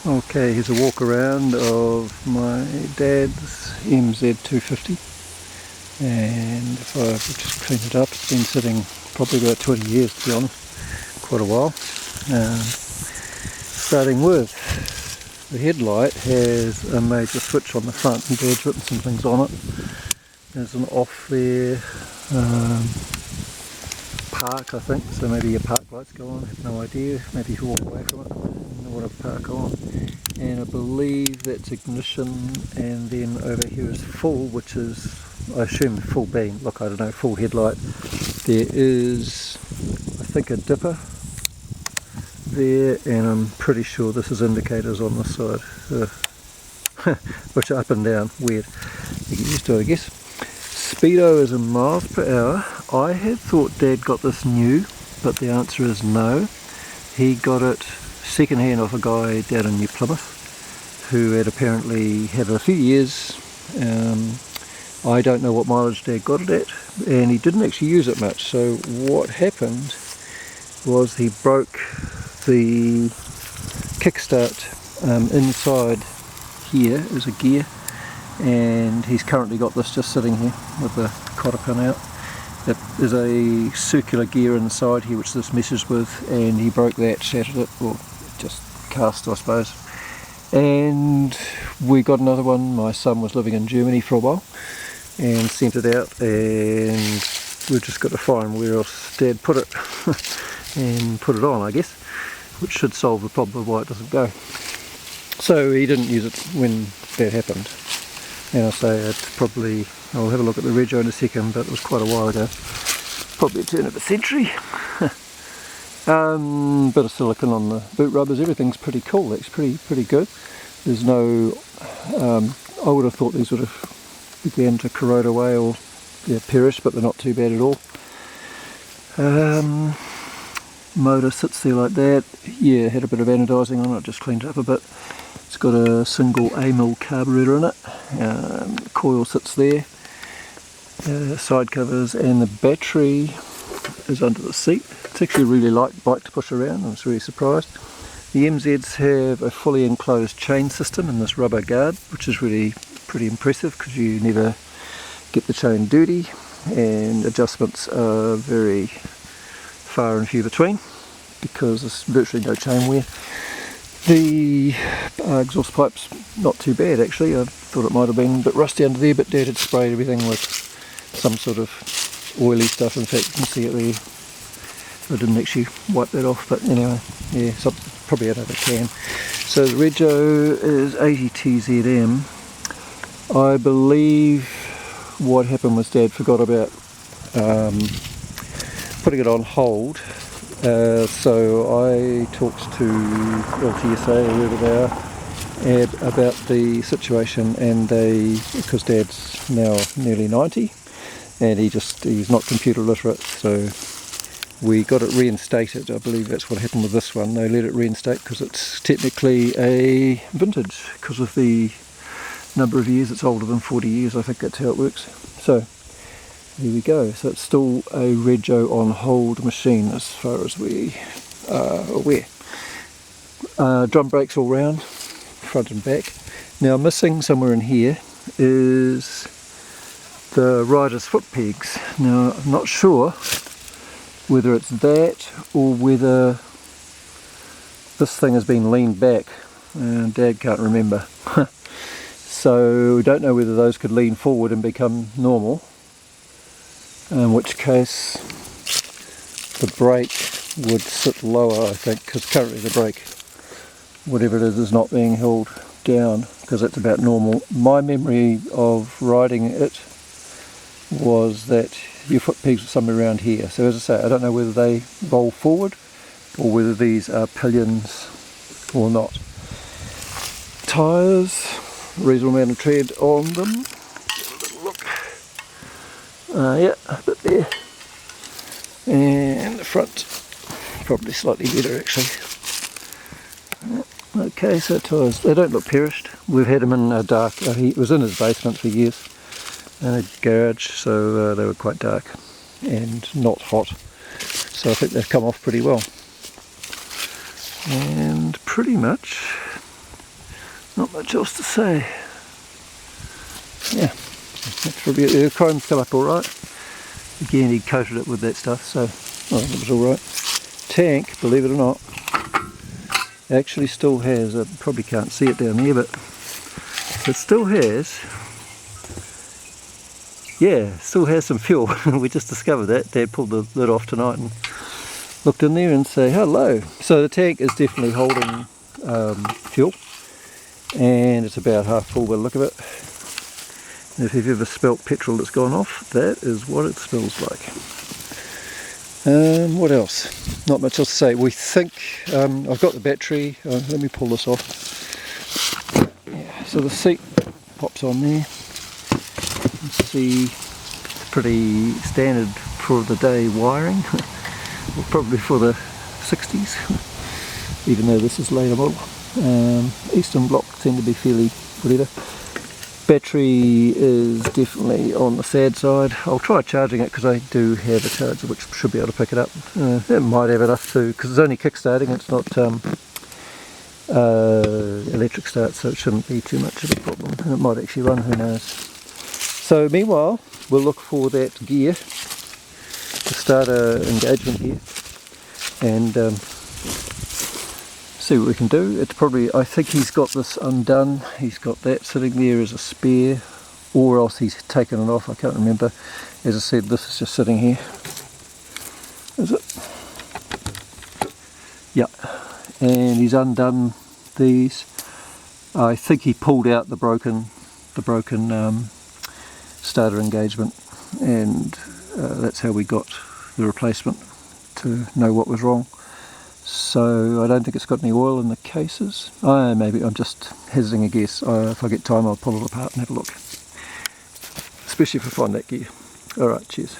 Okay, here's a walk around of my dad's MZ250, and if I just clean it up, it's been sitting probably about 20 years to be honest, quite a while. Starting with, the headlight has a major switch on the front, and Dad's written some things on it. There's an off there, park I think, so maybe your park lights go on, I have no idea, maybe you can walk away from it and want to park on. And I believe that's ignition, and then over here is full, which is, I assume, full beam, look, I don't know, full headlight. There is, I think, a dipper there, and I'm pretty sure this is indicators on this side, which are up and down, weird, you get used to it I guess. Speedo is in miles per hour. I had thought Dad got this new, but the answer is no. He got it second hand off a guy down in New Plymouth who had apparently had it a few years. I don't know what mileage Dad got it at, and he didn't actually use it much. So what happened was he broke the kickstart inside here as a gear, and he's currently got this just sitting here with the cotter pin out. There's a circular gear inside here which this meshes with, and he broke that, shattered it, or just cast I suppose. And we got another one. My son was living in Germany for a while and sent it out, and we've just got to find where else Dad put it and put it on I guess, which should solve the problem of why it doesn't go. So he didn't use it when that happened. And I say it's probably, I'll have a look at the rego in a second, but it was quite a while ago, probably a turn of a century. Bit of silicone on the boot rubbers, everything's pretty cool, that's pretty good. There's no, I would have thought these would have began to corrode away or perish, but they're not too bad at all. Motor sits there like that, yeah, had a bit of anodising on it, just cleaned it up a bit. It's got a single A-mill carburetor in it, coil sits there, side covers, and the battery is under the seat. It's actually a really light bike to push around, I was really surprised. The MZs have a fully enclosed chain system in this rubber guard, which is really pretty impressive because you never get the chain dirty, and adjustments are very far and few between because there's virtually no chain wear. The exhaust pipe's not too bad actually. I thought it might have been a bit rusty under there, but Dad had sprayed everything with some sort of oily stuff. In fact, you can see it there. I didn't actually wipe that off, but anyway, yeah, so probably out of a can. So the rego is 80TZM. I believe what happened was Dad forgot about putting it on hold. So I talked to LTSA or whoever they are about the situation, and because Dad's now nearly 90 and he's not computer literate, so we got it reinstated. I believe that's what happened with this one. They let it reinstate because it's technically a vintage because of the number of years. It's older than 40 years, I think that's how it works. So there we go. So it's still a rego on hold machine as far as we are aware. Drum brakes all round, front and back. Now missing somewhere in here is the rider's foot pegs. Now I'm not sure whether it's that or whether this thing has been leaned back. Dad can't remember. So we don't know whether those could lean forward and become normal, in which case the brake would sit lower I think, because currently the brake, whatever it is not being held down because it's about normal. My memory of riding it was that your foot pegs were somewhere around here. So as I say, I don't know whether they roll forward or whether these are pillions or not. Tyres, reasonable amount of tread on them. Give a little look. Yeah, a bit there. And the front, probably slightly better actually. Okay, so tyres, they don't look perished. We've had them in a dark, he was in his basement for years, in a garage, so they were quite dark and not hot. So I think they've come off pretty well. And pretty much Not much else to say. Yeah, that's probably it. The chrome's come up alright. Again, he coated it with that stuff, so it was alright. Tank, believe it or not, actually still has, probably can't see it down there, but it still has, yeah, still has some fuel. We just discovered that. Dad pulled the lid off tonight and looked in there and say hello. So the tank is definitely holding fuel, and it's about half full by the look of it. And if you've ever smelt petrol that's gone off, that is what it smells like. What else? Not much else to say. We think, I've got the battery, let me pull this off. Yeah, so the seat pops on there. You can see pretty standard for the day wiring, well, probably for the 60s, even though this is later model. Eastern block tend to be fairly whatever. Battery is definitely on the sad side. I'll try charging it because I do have a charger which should be able to pick it up. It might have enough to, because it's only kick-starting, it's not electric start, so it shouldn't be too much of a problem, and it might actually run, who knows. So meanwhile, we'll look for that gear, the starter engagement gear, and see what we can do. It's probably, I think he's got this undone. He's got that sitting there as a spare, or else he's taken it off. I can't remember. As I said, this is just sitting here. Is it? Yeah. And he's undone these. I think he pulled out the broken starter engagement, and that's how we got the replacement, to know what was wrong. So I don't think it's got any oil in the cases. Maybe I'm just hazarding a guess. If I get time, I'll pull it apart and have a look, especially if I find that gear. Alright, cheers.